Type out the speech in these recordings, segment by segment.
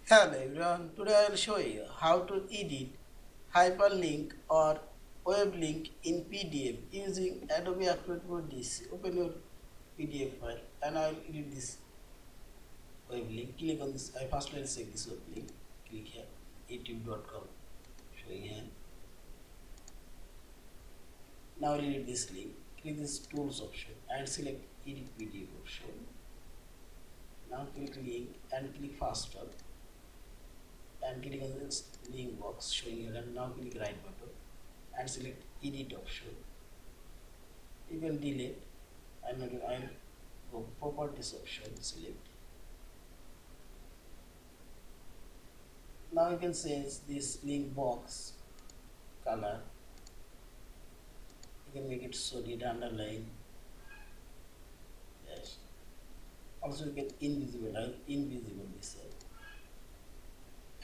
Hello everyone, today I will show you how to edit hyperlink or web link in PDF using Adobe Acrobat Pro DC. Open your PDF file and I will edit this web link. Click on this. I first let's check this web link. Click here, youtube.com. Showing here. Now I will edit this link. Click this tools option and select edit PDF option. Now click link and click faster. And click on this link box showing here, and now click right button and select edit option. You can delete and again I'll go properties option, select. Now you can change this link box color. You can make it solid, underline. Yes. Also you can invisible this side.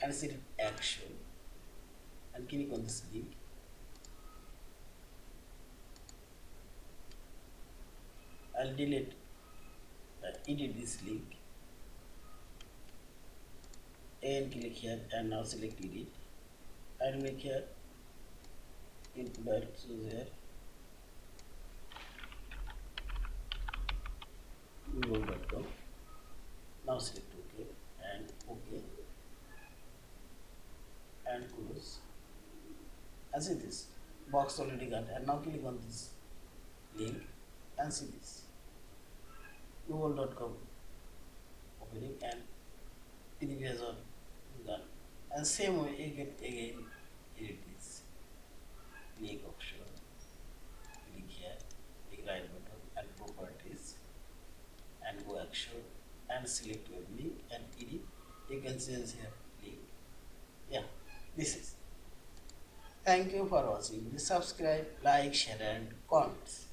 And select action and click on this link. I'll edit this link and click here and now select edit. I'll make here input direct, so there google.com. Now select OK and OK and close. And see this box already got, and now click on this link and see this google.com opening and previous are done. And same way you can again edit this link option. Click here, click right button and properties and go action and select web link and edit. You can change here link. Yeah, this is. Thank you for watching. Please subscribe, like, share and comment.